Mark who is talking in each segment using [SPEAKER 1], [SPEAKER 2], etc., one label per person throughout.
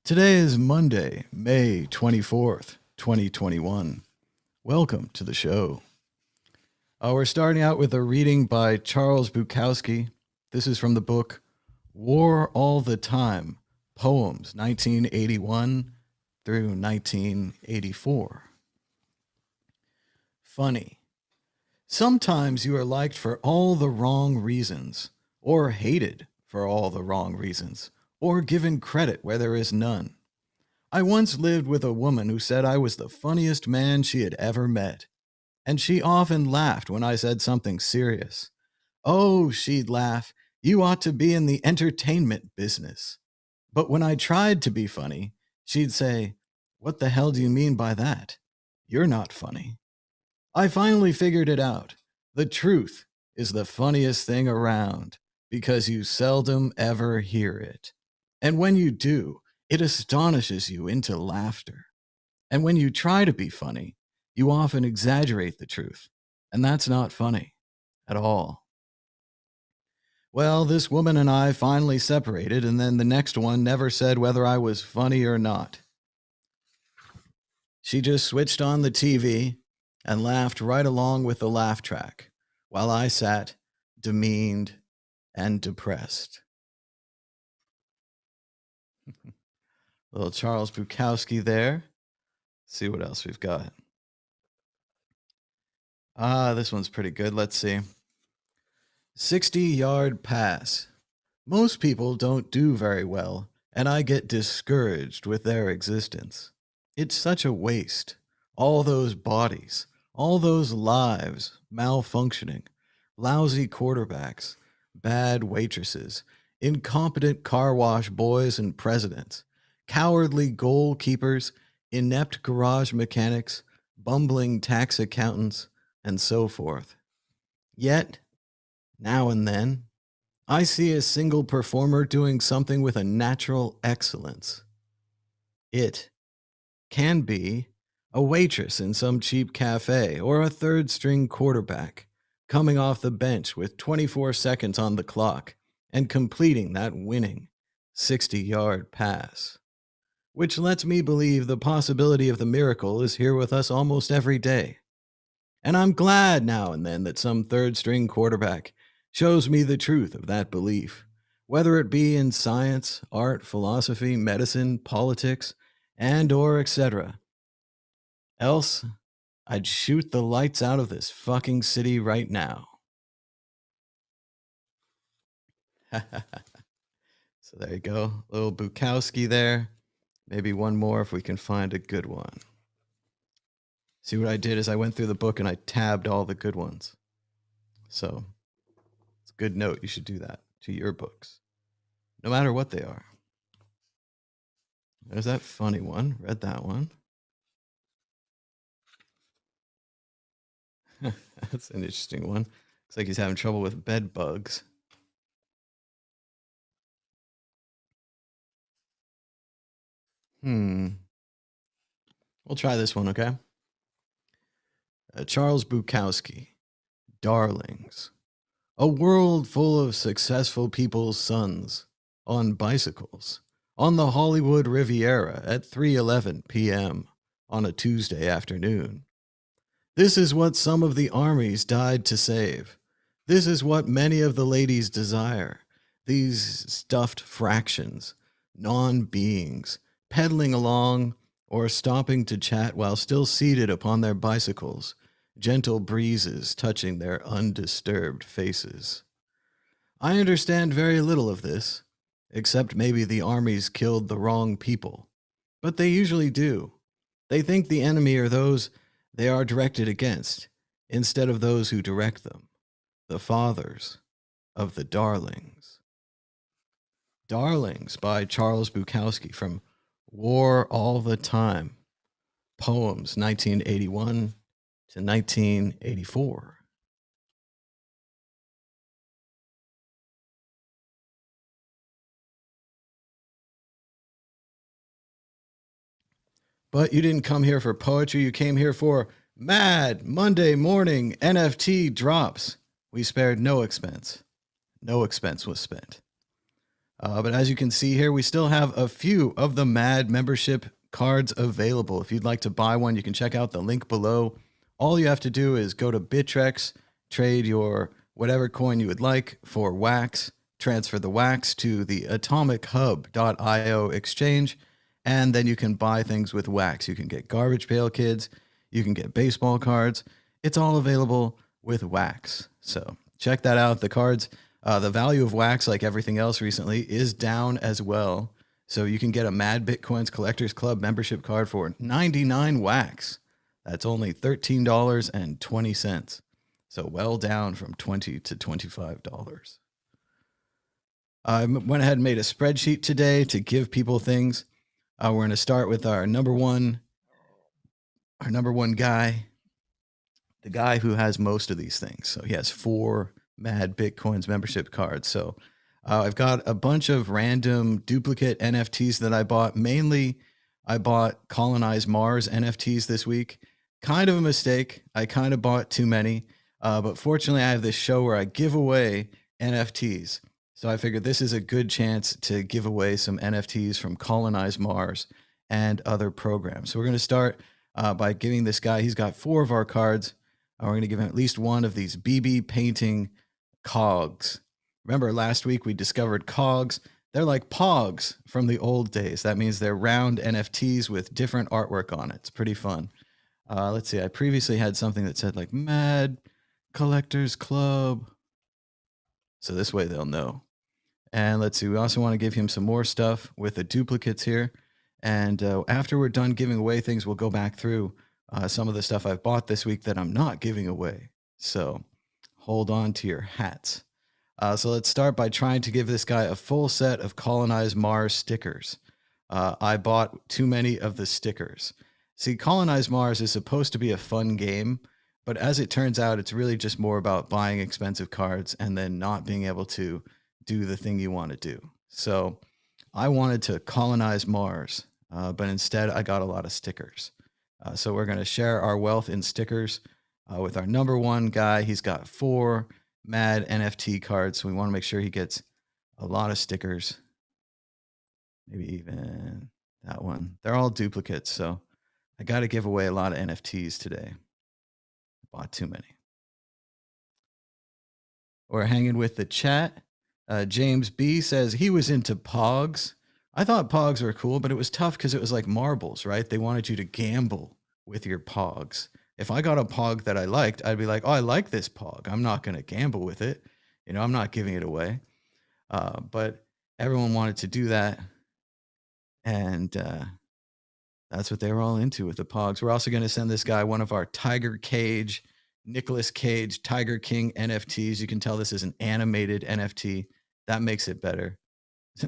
[SPEAKER 1] Today is Monday, May 24th, 2021. Welcome to the show. We're starting out with a reading by Charles Bukowski. This is from the book War All the Time, Poems 1981 through 1984. Funny. Sometimes you are liked for all the wrong reasons, or hated for all the wrong reasons, or given credit where there is none. I once lived with a woman who said I was the funniest man she had ever met, and she often laughed when I said something serious. Oh, she'd laugh, you ought to be in the entertainment business. But when I tried to be funny, she'd say, what the hell do you mean by that? You're not funny. I finally figured it out. The truth is the funniest thing around because you seldom ever hear it. And when you do, it astonishes you into laughter. And when you try to be funny, you often exaggerate the truth. And that's not funny at all. Well, this woman and I finally separated, and then the next one never said whether I was funny or not. She just switched on the TV and laughed right along with the laugh track, while I sat demeaned and depressed. Little Charles Bukowski there. See what else we've got. This one's pretty good. Let's see. 60-yard pass. Most people don't do very well, and I get discouraged with their existence. It's such a waste. All those bodies, all those lives malfunctioning, lousy quarterbacks, bad waitresses, incompetent car wash boys and presidents, cowardly goalkeepers, inept garage mechanics, bumbling tax accountants, and so forth. Yet, now and then, I see a single performer doing something with a natural excellence. It can be a waitress in some cheap cafe or a third-string quarterback coming off the bench with 24 seconds on the clock and completing that winning 60-yard pass, which lets me believe the possibility of the miracle is here with us almost every day. And I'm glad now and then that some third-string quarterback shows me the truth of that belief, whether it be in science, art, philosophy, medicine, politics, and or etc. Else, I'd shoot the lights out of this fucking city right now. So there you go. Little Bukowski there. Maybe one more if we can find a good one. See, what I did is I went through the book and I tabbed all the good ones. So it's a good note. You should do that to your books, no matter what they are. There's that funny one. Read that one. That's an interesting one. Looks like he's having trouble with bed bugs. Hmm. We'll try this one, okay? Charles Bukowski, Darlings. A world full of successful people's sons on bicycles on the Hollywood Riviera at 3:11 p.m. on a Tuesday afternoon. This is what some of the armies died to save. This is what many of the ladies desire. These stuffed fractions, non-beings, pedaling along or stopping to chat while still seated upon their bicycles, gentle breezes touching their undisturbed faces. I understand very little of this, except maybe the armies killed the wrong people. But they usually do. They think the enemy are those they are directed against, instead of those who direct them, the fathers of the darlings. Darlings by Charles Bukowski from War All the Time. Poems 1981 to 1984. But you didn't come here for poetry. You came here for Mad Monday Morning NFT drops. We spared no expense. No expense was spent. But as you can see here, we still have a few of the Mad membership cards available. If you'd like to buy one, you can check out the link below. All you have to do is go to Bittrex, trade your whatever coin you would like for wax, transfer the wax to the atomichub.io exchange, and then you can buy things with wax. You can get Garbage Pail Kids, you can get baseball cards. It's all available with wax. So check that out. The cards, the value of wax, like everything else recently, is down as well. So you can get a Mad Bitcoins Collectors Club membership card for 99 wax. That's only $13.20. So well down from $20 to $25. I went ahead and made a spreadsheet today to give people things. We're going to start with our number one guy, the guy who has most of these things. So he has 4 Mad Bitcoins membership cards. So I've got a bunch of random duplicate NFTs that I bought. Mainly, I bought Colonize Mars NFTs this week. Kind of a mistake. I kind of bought too many. But fortunately, I have this show where I give away NFTs. So I figured this is a good chance to give away some NFTs from Colonize Mars and other programs. So we're going to start by giving this guy, he's got 4 of our cards. We're going to give him at least one of these BB painting cogs. Remember last week we discovered cogs. They're like pogs from the old days. That means they're round NFTs with different artwork on it. It's pretty fun. Let's see. I previously had something that said like Mad Collectors Club. So this way they'll know. And let's see. We also want to give him some more stuff with the duplicates here. And after we're done giving away things, we'll go back through some of the stuff I've bought this week that I'm not giving away. So hold on to your hats. So let's start by trying to give this guy a full set of Colonize Mars stickers. I bought too many of the stickers. See, Colonize Mars is supposed to be a fun game, but as it turns out, it's really just more about buying expensive cards and then not being able to do the thing you want to do. So I wanted to colonize Mars, but instead I got a lot of stickers. So we're going to share our wealth in stickers with our number one guy. He's got 4 Mad NFT cards. So we want to make sure he gets a lot of stickers. Maybe even that one. They're all duplicates. So I got to give away a lot of NFTs today. Bought too many. We're hanging with the chat. James B says he was into Pogs. I thought Pogs were cool, but it was tough because it was like marbles, right? They wanted you to gamble with your Pogs. If I got a Pog that I liked, I'd be like, oh, I like this Pog. I'm not going to gamble with it. I'm not giving it away. But everyone wanted to do that. And that's what they were all into with the Pogs. We're also going to send this guy one of our Tiger Cage, Nicolas Cage, Tiger King NFTs. You can tell this is an animated NFT. That makes it better.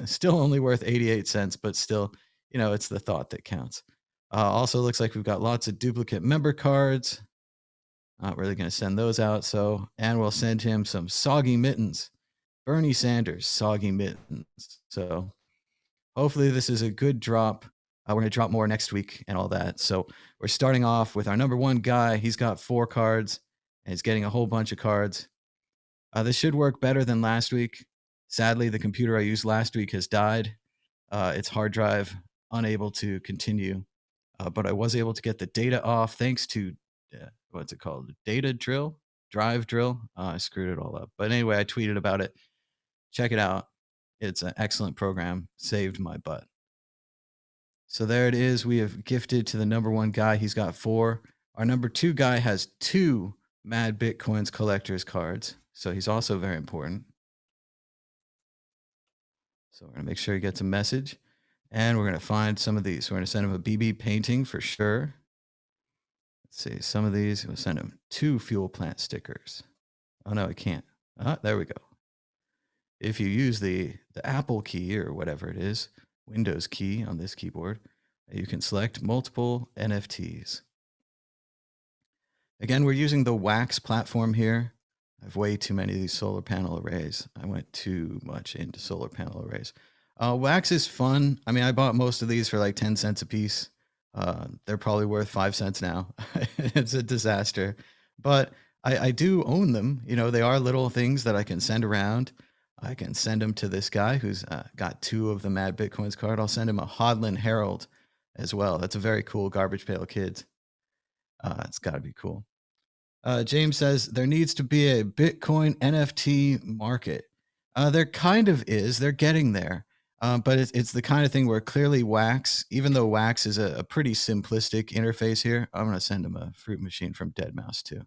[SPEAKER 1] Still only worth 88 cents, but still, it's the thought that counts. Also looks like we've got lots of duplicate member cards. Not really going to send those out. And we'll send him some soggy mittens. Bernie Sanders, soggy mittens. So hopefully this is a good drop. We're going to drop more next week and all that. So we're starting off with our number one guy. He's got 4 cards and he's getting a whole bunch of cards. This should work better than last week. Sadly, the computer I used last week has died. Its hard drive unable to continue, but I was able to get the data off thanks to what's it called? Drive drill. I screwed it all up. But anyway, I tweeted about it. Check it out. It's an excellent program. Saved my butt. So there it is. We have gifted to the number one guy. He's got 4. Our number 2 guy has 2 Mad Bitcoins collector's cards. So he's also very important. So we're going to make sure he gets a message. And we're going to find some of these. We're going to send him a BB painting for sure. Let's see. Some of these, we'll send him 2 fuel plant stickers. Oh, no, I can't. There we go. If you use the Apple key or whatever it is, Windows key on this keyboard, you can select multiple NFTs. Again, we're using the Wax platform here. I have way too many of these solar panel arrays. I went too much into solar panel arrays. Wax is fun. I mean, I bought most of these for like 10 cents a piece. They're probably worth 5 cents now. It's a disaster. But I do own them. You know, they are little things that I can send around. I can send them to this guy who's got 2 of the Mad Bitcoins card. I'll send him a Hodlin Herald as well. That's a very cool Garbage Pail Kids. It's got to be cool. James says there needs to be a Bitcoin NFT market. There kind of is. They're getting there. But it's the kind of thing where clearly Wax, even though Wax is a pretty simplistic interface here, I'm going to send him a fruit machine from Deadmau5 too.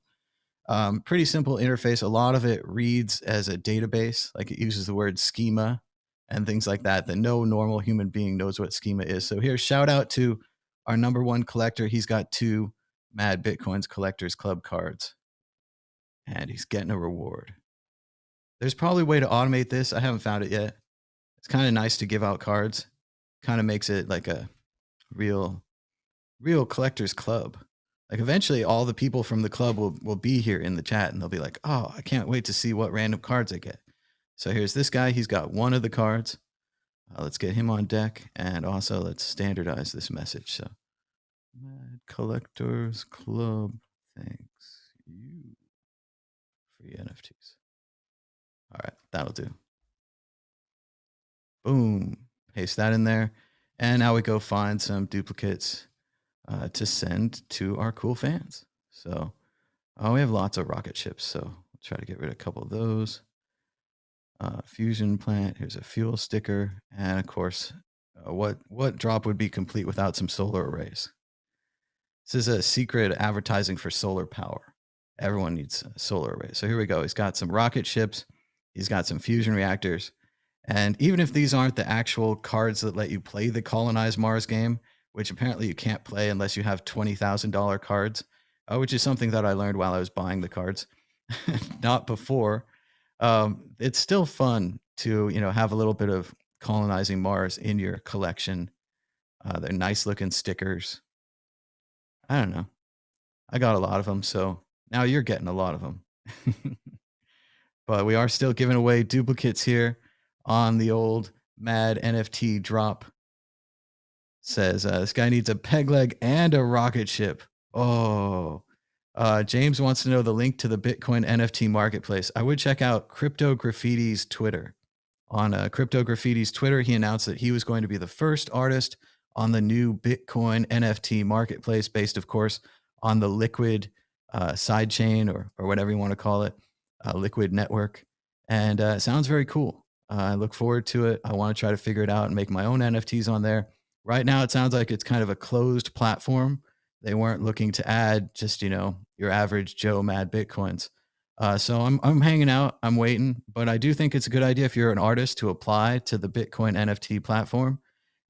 [SPEAKER 1] Pretty simple interface. A lot of it reads as a database, like it uses the word schema and things like that no normal human being knows what schema is. So here, shout out to our number 1 collector. He's got 2 Mad Bitcoins Collectors Club cards, and he's getting a reward. There's probably a way to automate this. I haven't found it yet. It's kind of nice to give out cards. Kind of makes it like a real collectors club. Like eventually all the people from the club will be here in the chat and they'll be like, oh, I can't wait to see what random cards I get. So here's this guy. He's got 1 of the cards. Let's get him on deck. And also let's standardize this message. So Mad Collectors Club, thanks you. Free NFTs. All right, that'll do. Boom. Paste that in there. And now we go find some duplicates to send to our cool fans. So we have lots of rocket ships, so we'll try to get rid of a couple of those. Fusion plant, here's a fuel sticker. And of course, what drop would be complete without some solar arrays? This is a secret advertising for solar power. Everyone needs solar arrays. So here we go. He's got some rocket ships. He's got some fusion reactors. And even if these aren't the actual cards that let you play the Colonize Mars game, which apparently you can't play unless you have $20,000 cards, which is something that I learned while I was buying the cards, not before. It's still fun to, have a little bit of colonizing Mars in your collection. They're nice looking stickers. I don't know. I got a lot of them, so now you're getting a lot of them. But we are still giving away duplicates here on the old Mad NFT drop. Says this guy needs a peg leg and a rocket ship. Oh, James wants to know the link to the Bitcoin NFT marketplace. I would check out Crypto Graffiti's Twitter. On Crypto Graffiti's Twitter, he announced that he was going to be the first artist on the new Bitcoin NFT marketplace, based, of course, on the Liquid sidechain or whatever you want to call it, Liquid network. And it sounds very cool. I look forward to it. I want to try to figure it out and make my own NFTs on there. Right now, it sounds like it's kind of a closed platform. They weren't looking to add just, your average Joe Mad Bitcoins. So I'm hanging out. I'm waiting. But I do think it's a good idea if you're an artist to apply to the Bitcoin NFT platform.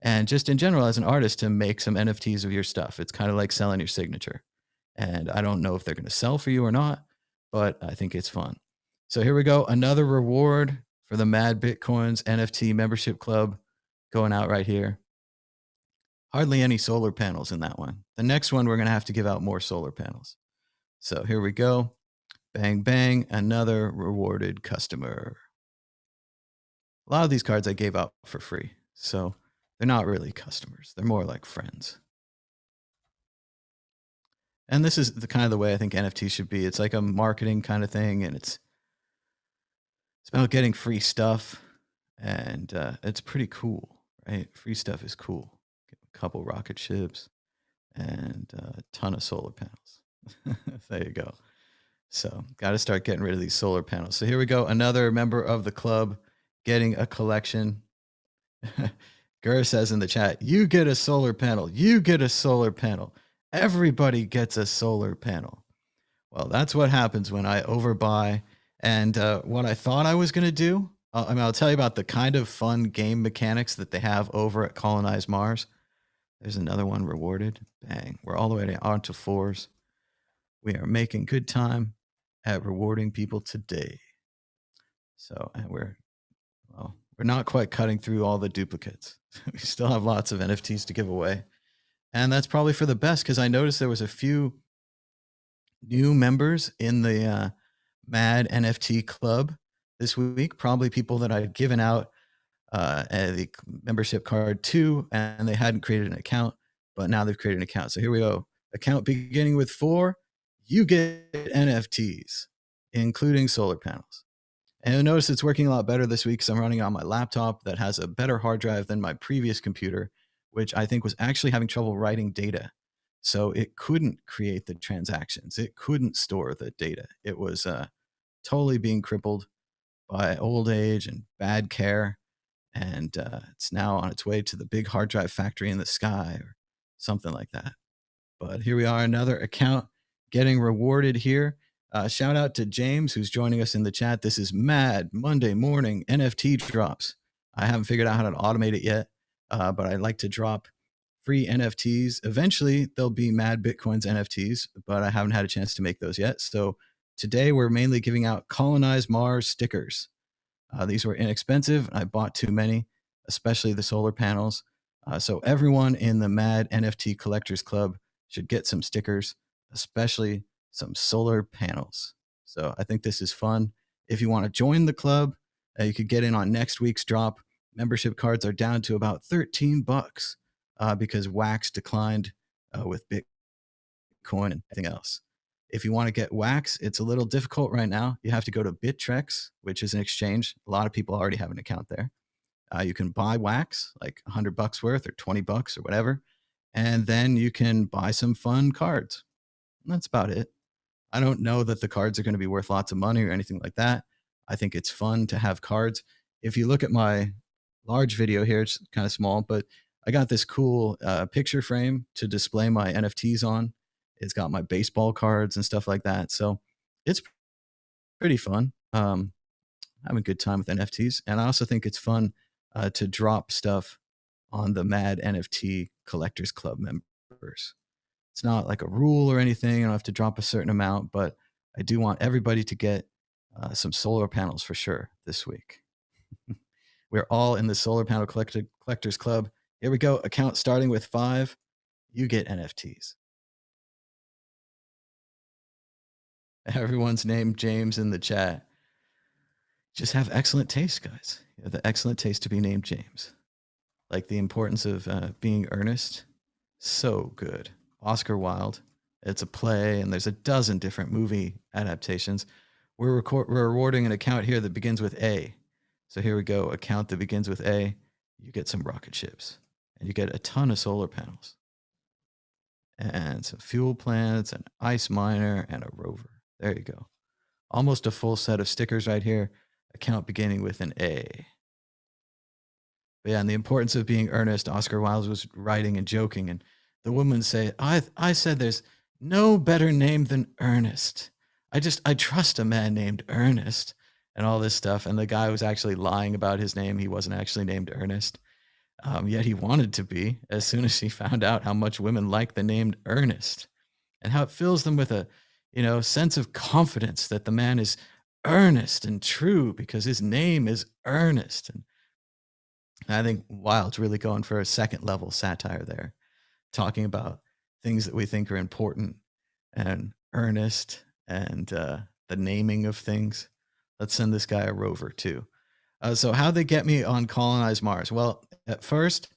[SPEAKER 1] And just in general, as an artist, to make some NFTs of your stuff. It's kind of like selling your signature. And I don't know if they're going to sell for you or not, but I think it's fun. So here we go. Another reward for the Mad Bitcoins NFT membership club going out right here. Hardly any solar panels in that one. The next one, we're going to have to give out more solar panels. So here we go. Bang, bang. Another rewarded customer. A lot of these cards I gave out for free. So They're not really customers. They're more like friends. And this is the kind of the way I think NFT should be. It's like a marketing kind of thing, and it's about getting free stuff, and it's pretty cool, right? Free stuff is cool. Get a couple rocket ships and a ton of solar panels. There you go. So, got to start getting rid of these solar panels. So here we go. Another member of the club getting a collection. Gur says in the chat, "You get a solar panel. You get a solar panel. Everybody gets a solar panel." Well, that's what happens when I overbuy. And what I thought I was going to do, I mean, I'll tell you about the kind of fun game mechanics that they have over at Colonize Mars. There's another one rewarded. Bang. We're all the way on to fours. We are making good time at rewarding people today. So, and we're not quite cutting through all the duplicates. We still have lots of NFTs to give away. And that's probably for the best, because I noticed there was a few new members in the Mad NFT Club this week, probably people that I'd given out the membership card to, and they hadn't created an account, but now they've created an account. So here we go. Account beginning with 4, you get NFTs, including solar panels. And you'll notice it's working a lot better this week because I'm running on my laptop that has a better hard drive than my previous computer, which I think was actually having trouble writing data. So it couldn't create the transactions. It couldn't store the data. It was totally being crippled by old age and bad care. And it's now on its way to the big hard drive factory in the sky or something like that. But here we are, another account getting rewarded here. Shout out to James, who's joining us in the chat. This is Mad Monday Morning NFT Drops. I haven't figured out how to automate it yet, but I'd like to drop free NFTs. Eventually, there'll be Mad Bitcoins NFTs, but I haven't had a chance to make those yet. So today, we're mainly giving out Colonize Mars stickers. These were inexpensive. I bought too many, especially the solar panels. So everyone in the Mad NFT Collectors Club should get some stickers, especially some solar panels. So I think this is fun. If you want to join the club, you could get in on next week's drop. Membership cards are down to about $13 because Wax declined with Bitcoin and everything else. If you want to get Wax, it's a little difficult right now. You have to go to Bittrex, which is an exchange. A lot of people already have an account there. You can buy Wax, like $100 worth or $20 or whatever, and then you can buy some fun cards. And that's about it. I don't know that the cards are going to be worth lots of money or anything like that. I think it's fun to have cards. If you look at my large video here, it's kind of small, but I got this cool picture frame to display my NFTs on. It's got my baseball cards and stuff like that. So it's pretty fun. Having a good time with NFTs. And I also think it's fun to drop stuff on the Mad NFT Collectors Club members. It's not like a rule or anything. I don't have to drop a certain amount, but I do want everybody to get some solar panels for sure this week. We're all in the Solar Panel Collectors Club. Here we go. Account starting with 5. You get NFTs. Everyone's named James in the chat. Just have excellent taste, guys. You have the excellent taste to be named James. Like the importance of being earnest. So good. Oscar Wilde. It's a play, and there's a dozen different movie adaptations. We're rewarding an account here that begins with A. So here we go. Account that begins with A. You get some rocket ships, and you get a ton of solar panels, and some fuel plants, an ice miner, and a rover. There you go. Almost a full set of stickers right here. Account beginning with an A. But yeah, and the importance of being earnest. Oscar Wilde was writing and joking, and the woman say, I said there's no better name than Ernest. I trust a man named Ernest and all this stuff. And the guy was actually lying about his name. He wasn't actually named Ernest. Yet he wanted to be as soon as he found out how much women like the name Ernest and how it fills them with a, sense of confidence that the man is earnest and true because his name is Ernest. And I think Wilde's really going for a second level satire there, talking about things that we think are important and earnest and the naming of things. Let's send this guy a rover too. So how they get me on Colonize Mars? Well, at first,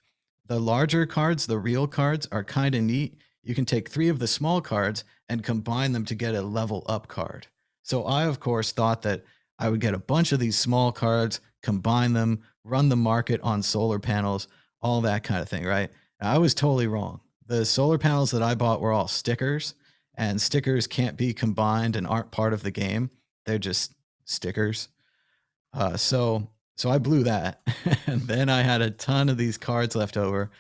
[SPEAKER 1] The larger cards, the real cards, are kind of neat. You can take 3 of the small cards and combine them to get a level up card. So I, of course, thought that I would get a bunch of these small cards, combine them, run the market on solar panels, all that kind of thing, right? I was totally wrong. The solar panels that I bought were all stickers, and stickers can't be combined and aren't part of the game. They're just stickers. So I blew that, and then I had a ton of these cards left over.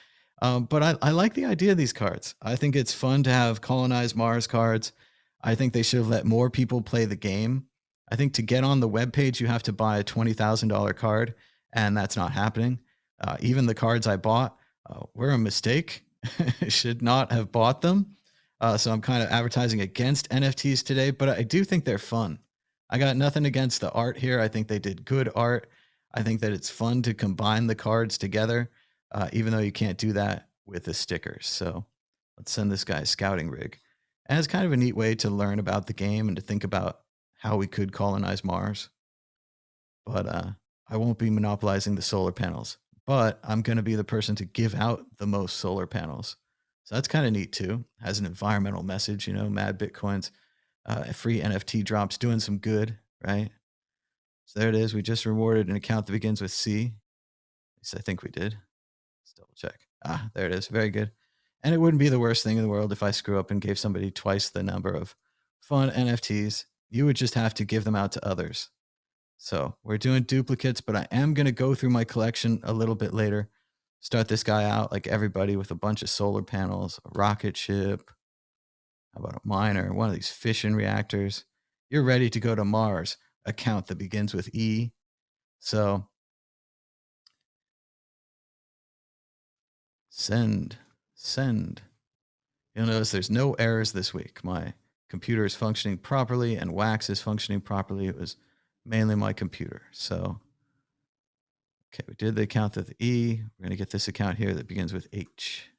[SPEAKER 1] But I like the idea of these cards. I think it's fun to have colonize Mars cards. I think they should have let more people play the game. I think to get on the web page, you have to buy a $20,000 card, and that's not happening. Even the cards I bought were a mistake. Should not have bought them. So I'm kind of advertising against NFTs today, but I do think they're fun. I got nothing against the art here. I think they did good art. I think that it's fun to combine the cards together, even though you can't do that with the stickers. So let's send this guy a scouting rig. And it's kind of a neat way to learn about the game and to think about how we could colonize Mars. But I won't be monopolizing the solar panels, but I'm going to be the person to give out the most solar panels. So that's kind of neat too. Has an environmental message, mad Bitcoins, free NFT drops doing some good, right? So there it is. We just rewarded an account that begins with C. At least I think we did. Let's double check. There it is. Very good. And it wouldn't be the worst thing in the world if I screw up and gave somebody twice the number of fun NFTs. You would just have to give them out to others. So we're doing duplicates, but I am going to go through my collection a little bit later. Start this guy out like everybody with a bunch of solar panels, a rocket ship. How about a miner? One of these fission reactors. You're ready to go to Mars. Account that begins with E. So send. You'll notice there's no errors this week. My computer is functioning properly and Wax is functioning properly. It was mainly my computer. So, okay, we did the account with E. We're going to get this account here that begins with H.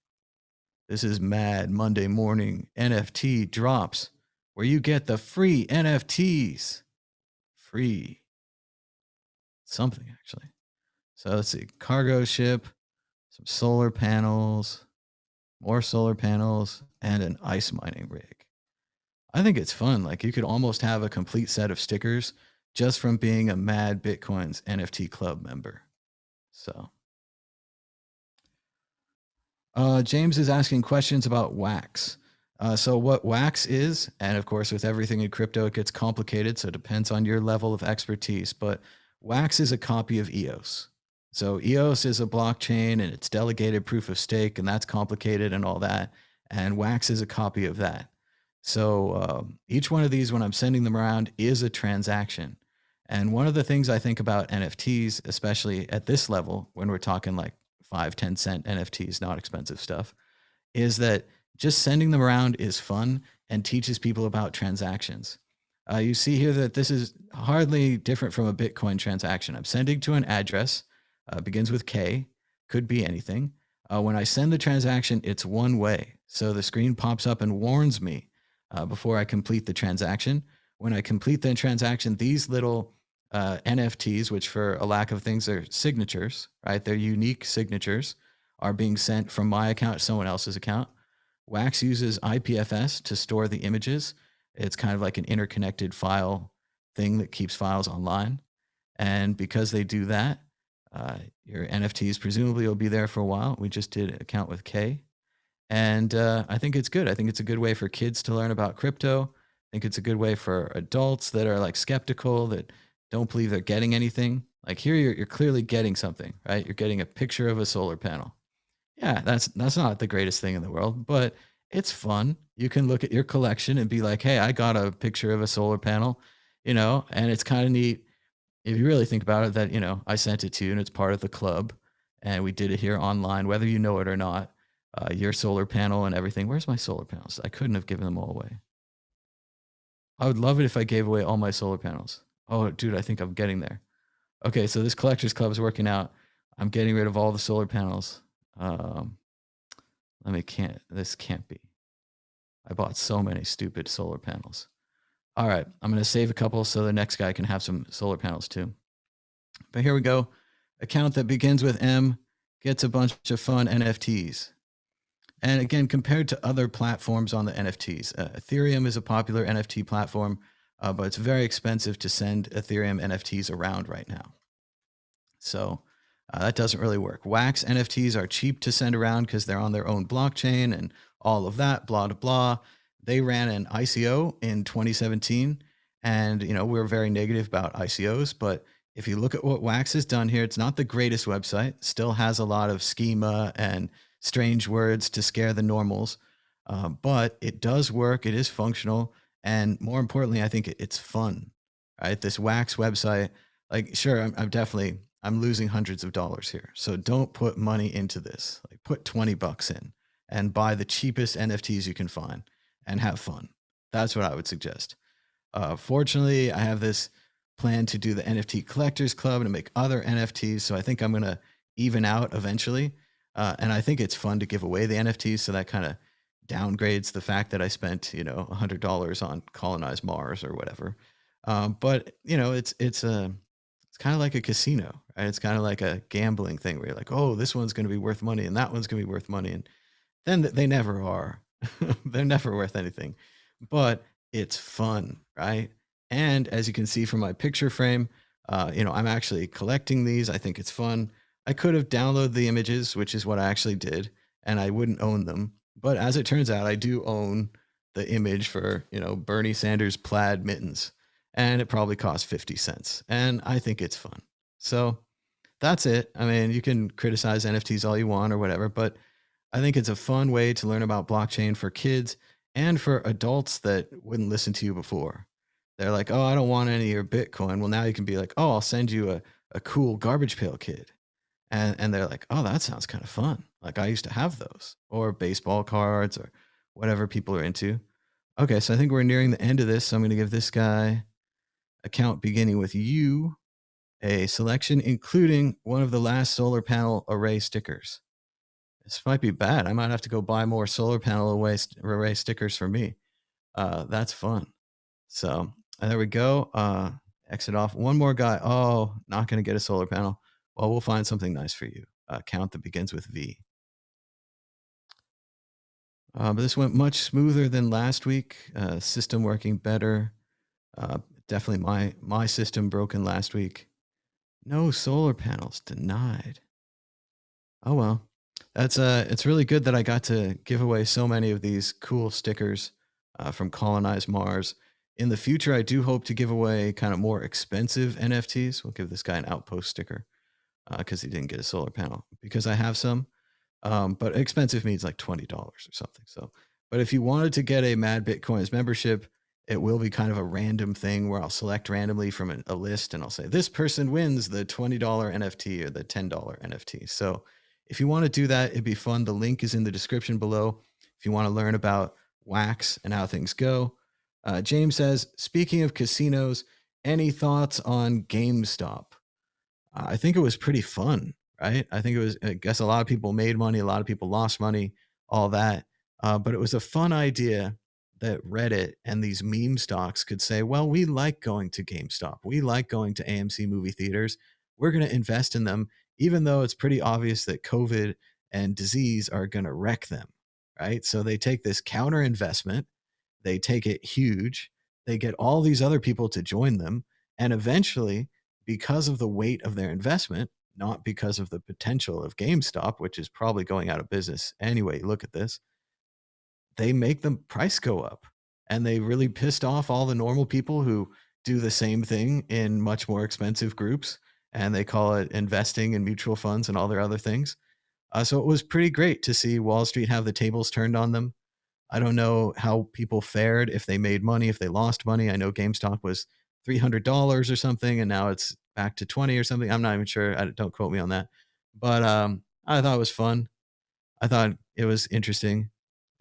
[SPEAKER 1] This is Mad Monday Morning NFT Drops, where you get the free NFTs. Free. Something, actually. So let's see. Cargo ship, some solar panels, more solar panels, and an ice mining rig. I think it's fun. Like you could almost have a complete set of stickers just from being a Mad Bitcoins NFT club member. So James is asking questions about Wax. So what Wax is, and of course with everything in crypto, it gets complicated. So it depends on your level of expertise, but Wax is a copy of EOS. So EOS is a blockchain and it's delegated proof of stake, and that's complicated and all that. And Wax is a copy of that. So each one of these, when I'm sending them around, is a transaction. And one of the things I think about NFTs, especially at this level, when we're talking like 5-10 cent NFTs, not expensive stuff, is that just sending them around is fun and teaches people about transactions. You see here that this is hardly different from a Bitcoin transaction. I'm sending to an address, begins with K, could be anything. When I send the transaction, it's one way. So the screen pops up and warns me before I complete the transaction. When I complete the transaction, these little NFTs, which for a lack of things are signatures, right? They're unique signatures, are being sent from my account to someone else's account. Wax uses IPFS to store the images. It's kind of like an interconnected file thing that keeps files online. And because they do that, your NFTs presumably will be there for a while. We just did an account with K. And I think it's good. I think it's a good way for kids to learn about crypto. I think it's a good way for adults that are like skeptical, that don't believe they're getting anything. Like here, you're clearly getting something, right? You're getting a picture of a solar panel. Yeah, that's not the greatest thing in the world, but it's fun. You can look at your collection and be like, hey, I got a picture of a solar panel, and it's kind of neat if you really think about it that, I sent it to you and it's part of the club and we did it here online, whether you know it or not, your solar panel and everything. Where's my solar panels? I couldn't have given them all away. I would love it if I gave away all my solar panels. Oh, dude, I think I'm getting there. Okay, so this collectors club is working out. I'm getting rid of all the solar panels. This can't be. I bought so many stupid solar panels. All right, I'm going to save a couple so the next guy can have some solar panels too. But here we go. Account that begins with M gets a bunch of fun NFTs. And again, compared to other platforms on the NFTs, Ethereum is a popular NFT platform, but it's very expensive to send Ethereum NFTs around right now. So that doesn't really work. Wax NFTs are cheap to send around because they're on their own blockchain and all of that, blah, blah, blah. They ran an ICO in 2017. And, we're very negative about ICOs. But if you look at what Wax has done here, it's not the greatest website, still has a lot of schema and strange words to scare the normals. But it does work, it is functional. And more importantly, I think it's fun, right? This Wax website, like, sure, I'm losing hundreds of dollars here. So don't put money into this. Like, put 20 bucks in and buy the cheapest NFTs you can find and have fun. That's what I would suggest. Fortunately, I have this plan to do the NFT Collectors Club and to make other NFTs. So I think I'm going to even out eventually. And I think it's fun to give away the NFTs. So that kind of downgrades the fact that I spent, $100 on Colonize Mars or whatever. But it's kind of like a casino, right? It's kind of like a gambling thing where you're like, oh, this one's going to be worth money and that one's going to be worth money. And then they never are. They're never worth anything, but it's fun, right? And as you can see from my picture frame, I'm actually collecting these. I think it's fun. I could have downloaded the images, which is what I actually did, and I wouldn't own them. But as it turns out, I do own the image for, Bernie Sanders plaid mittens, and it probably cost 50 cents. And I think it's fun. So that's it. I mean, you can criticize NFTs all you want or whatever, but I think it's a fun way to learn about blockchain for kids and for adults that wouldn't listen to you before. They're like, oh, I don't want any of your Bitcoin. Well, now you can be like, oh, I'll send you a cool garbage pail kid. And they're like, oh, that sounds kind of fun. Like, I used to have those, or baseball cards or whatever people are into. Okay, so I think we're nearing the end of this. So I'm going to give this guy, account beginning with you, a selection including one of the last solar panel array stickers. This might be bad. I might have to go buy more solar panel array stickers for me. That's fun. So there we go. Exit off. One more guy. Oh, not going to get a solar panel. Well, we'll find something nice for you. Count that begins with V. But this went much smoother than last week. System working better. Definitely my system broken last week. No solar panels denied. Oh well. That's it's really good that I got to give away so many of these cool stickers from Colonize Mars. In the future, I do hope to give away kind of more expensive NFTs. We'll give this guy an outpost sticker because he didn't get a solar panel. Because I have some, but expensive means like $20 or something. So, but if you wanted to get a Mad Bitcoins membership, it will be kind of a random thing where I'll select randomly from a list and I'll say this person wins the $20 NFT or the $10 NFT. So if you want to do that, it'd be fun. The link is in the description below if you want to learn about Wax and how things go. James says, speaking of casinos, any thoughts on GameStop? I think it was pretty fun, right? I guess a lot of people made money, a lot of people lost money, all that. But it was a fun idea that Reddit and these meme stocks could say, well, we like going to GameStop. We like going to AMC movie theaters. We're going to invest in them, even though it's pretty obvious that COVID and disease are going to wreck them, right? So they take this counter investment, they take it huge, they get all these other people to join them, and eventually, because of the weight of their investment, not because of the potential of GameStop, which is probably going out of business anyway, look at this, they make the price go up. And they really pissed off all the normal people who do the same thing in much more expensive groups. And they call it investing in mutual funds and all their other things. So it was pretty great to see Wall Street have the tables turned on them. I don't know how people fared, if they made money, if they lost money. I know GameStop was $300 or something, and now it's back to 20 or something. I'm not even sure. Don't quote me on that. But I thought it was fun. I thought it was interesting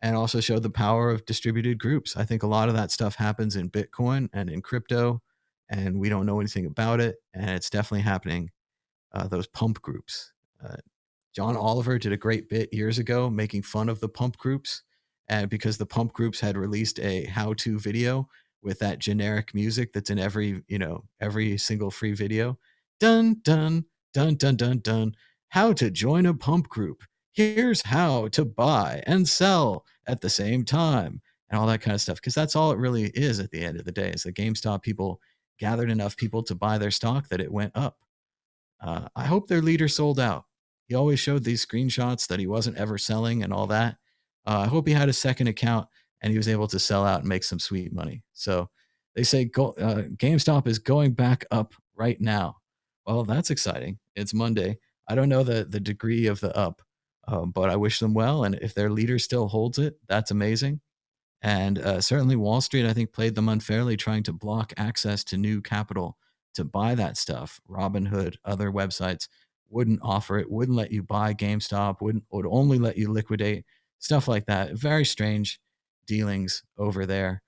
[SPEAKER 1] and also showed the power of distributed groups. I think a lot of that stuff happens in Bitcoin and in crypto, and we don't know anything about it. And it's definitely happening, those pump groups. John Oliver did a great bit years ago making fun of the pump groups, and because the pump groups had released a how-to video with that generic music that's in every single free video. Dun dun dun dun dun dun. how to join a pump group. Here's how to buy and sell at the same time, and all that kind of stuff. Because that's all it really is at the end of the day. Is the GameStop people gathered enough people to buy their stock that it went up. I hope their leader sold out. He always showed these screenshots that he wasn't ever selling and all that. I hope he had a second account and he was able to sell out and make some sweet money. So they say GameStop is going back up right now. Well, that's exciting. It's Monday. I don't know the degree of the up, but I wish them well. And if their leader still holds it, that's amazing. And certainly Wall Street, I think, played them unfairly, trying to block access to new capital to buy that stuff. Robinhood, other websites wouldn't offer it, wouldn't let you buy GameStop, would only let you liquidate, stuff like that. Very strange dealings over there.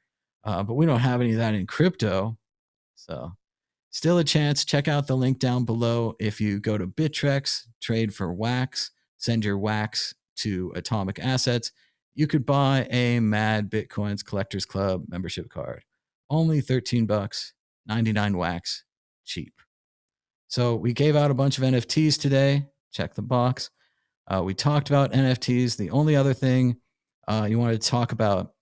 [SPEAKER 1] But we don't have any of that in crypto. So still a chance. Check out the link down below. If you go to Bittrex, trade for wax, send your wax to Atomic Assets, you could buy a Mad Bitcoins Collectors Club membership card. Only 13 bucks, 99 wax, cheap. So we gave out a bunch of NFTs today. Check the box. We talked about NFTs. The only other thing you wanted to talk about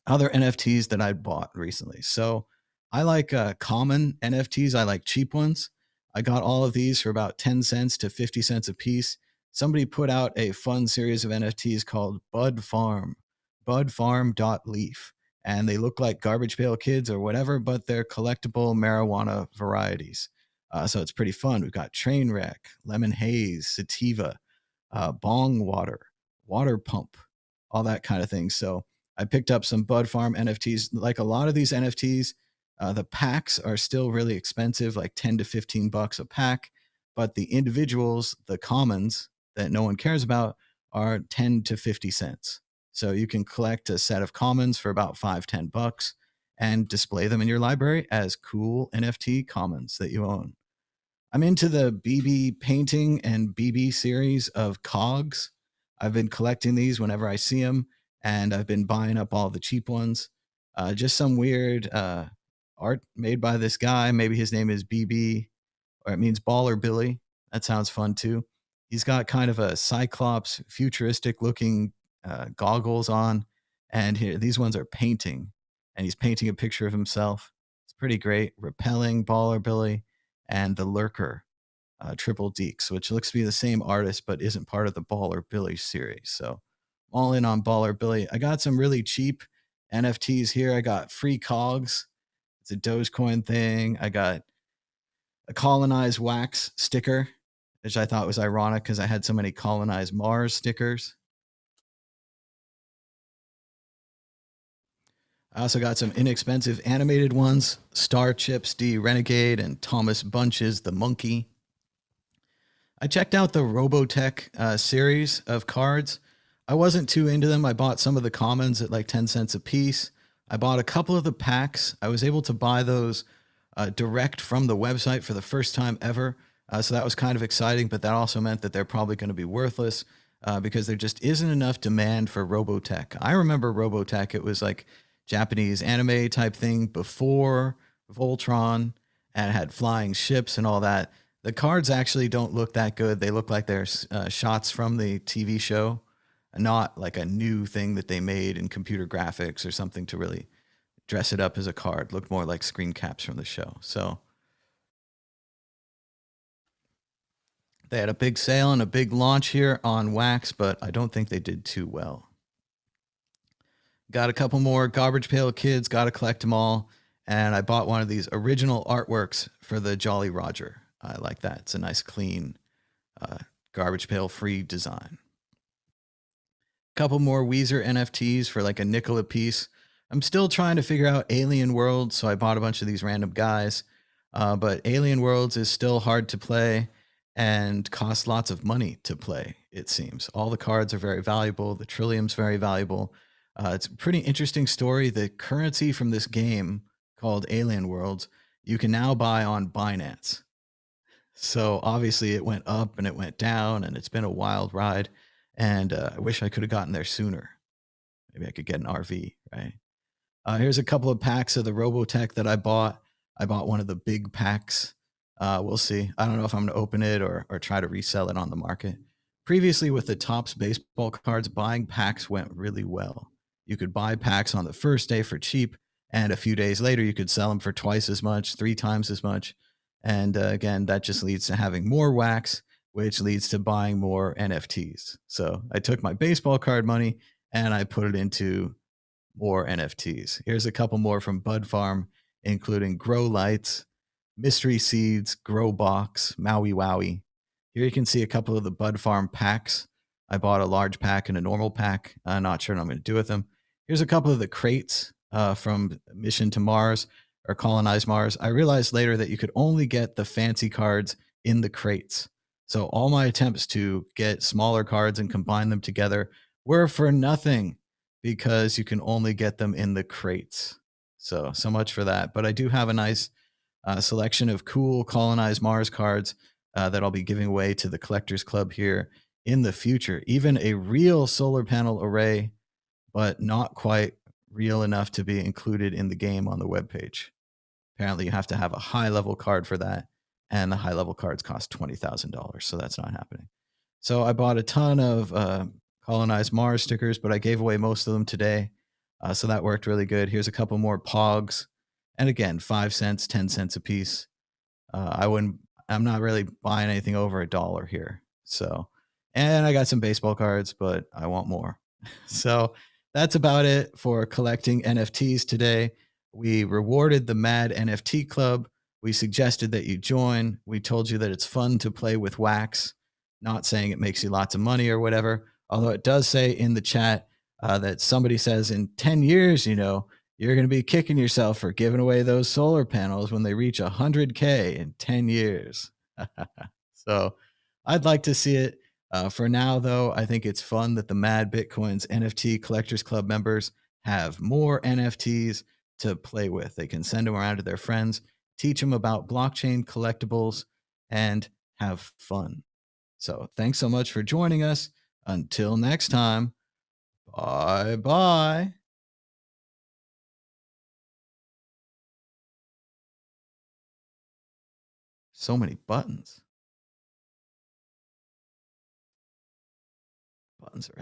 [SPEAKER 1] other NFTs that I bought recently. So I like common NFTs. I like cheap ones. I got all of these for about 10 cents to 50 cents a piece. Somebody put out a fun series of NFTs called Bud Farm, budfarm.leaf. And they look like Garbage Pail Kids or whatever, but they're collectible marijuana varieties. So it's pretty fun. We've got Trainwreck, Lemon Haze, Sativa, Bong Water, Water Pump, all that kind of thing. So I picked up some Bud Farm NFTs. Like a lot of these NFTs, the packs are still really expensive, like 10 to 15 bucks a pack. But the individuals, the commons that no one cares about, are 10 to 50 cents. So you can collect a set of commons for about 5, 10 bucks and display them in your library as cool NFT commons that you own. I'm into the BB painting and BB series of cogs. I've been collecting these whenever I see them, and I've been buying up all the cheap ones. Just some weird art made by this guy. Maybe his name is BB, or it means Baller Billy. That sounds fun too. He's got kind of a Cyclops futuristic looking goggles on, and here these ones are painting, and he's painting a picture of himself. It's pretty great. Repelling Baller Billy and the Lurker, Triple Deeks, which looks to be the same artist but isn't part of the Baller Billy series. So all in on Baller Billy. I got some really cheap NFTs here. I got free cogs. It's a Dogecoin thing. I got a colonized wax sticker, which I thought was ironic because I had so many colonized Mars stickers. I also got some inexpensive animated ones, Star Chips D Renegade and Thomas Bunch's The Monkey. I checked out the Robotech series of cards. I wasn't too into them. I bought some of the commons at like 10 cents a piece. I bought a couple of the packs. I was able to buy those direct from the website for the first time ever. So that was kind of exciting, but that also meant that they're probably going to be worthless because there just isn't enough demand for Robotech. I remember Robotech. It was like Japanese anime type thing before Voltron, and it had flying ships and all that. The cards actually don't look that good. They look like they're shots from the TV show, not like a new thing that they made in computer graphics or something to really dress it up as a card. Looked more like screen caps from the show. So they had a big sale and a big launch here on Wax, but I don't think they did too well. Got a couple more Garbage Pail Kids, got to collect them all. And I bought one of these original artworks for the Jolly Roger. I like that. It's a nice, clean, garbage pail free design. Couple more Weezer NFTs for like a nickel a piece. I'm still trying to figure out Alien Worlds, so I bought a bunch of these random guys. But Alien Worlds is still hard to play and costs lots of money to play, it seems. All the cards are very valuable. The Trillium's very valuable. It's a pretty interesting story. The currency from this game called Alien Worlds, you can now buy on Binance. So obviously it went up and it went down, and it's been a wild ride. And I wish I could have gotten there sooner. Maybe I could get an RV, right? Here's a couple of packs of the Robotech that I bought. I bought one of the big packs. We'll see. I don't know if I'm going to open it or try to resell it on the market. Previously, with the Topps baseball cards, buying packs went really well. You could buy packs on the first day for cheap, and a few days later, you could sell them for twice as much, three times as much. And again, that just leads to having more wax, which leads to buying more NFTs. So I took my baseball card money and I put it into more NFTs. Here's a couple more from Bud Farm, including Grow Lights, Mystery Seeds, Grow Box, Maui Wowie. Here you can see a couple of the Bud Farm packs. I bought a large pack and a normal pack. I'm not sure what I'm going to do with them. Here's a couple of the crates from Mission to Mars or Colonize Mars. I realized later that you could only get the fancy cards in the crates. So all my attempts to get smaller cards and combine them together were for nothing because you can only get them in the crates. So much for that. But I do have a nice selection of cool Colonize Mars cards that I'll be giving away to the Collectors Club here in the future. Even a real solar panel array, but not quite real enough to be included in the game on the webpage. Apparently, you have to have a high level card for that, and the high level cards cost $20,000, so that's not happening. So I bought a ton of colonized Mars stickers, but I gave away most of them today. So that worked really good. Here's a couple more Pogs. And again, 5 cents, 10 cents a piece. I wouldn't, I'm not really buying anything over a dollar here. So, and I got some baseball cards, but I want more. So that's about it for collecting NFTs today. We rewarded the Mad NFT Club. We suggested that you join. We told you that it's fun to play with wax, not saying it makes you lots of money or whatever. Although it does say in the chat that somebody says in 10 years, you're going to be kicking yourself for giving away those solar panels when they reach 100K in 10 years. So I'd like to see it. For now, though, I think it's fun that the Mad Bitcoins NFT Collectors Club members have more NFTs to play with. They can send them around to their friends, teach them about blockchain collectibles, and have fun. So thanks so much for joining us. Until next time, bye bye. So many buttons. Buttons are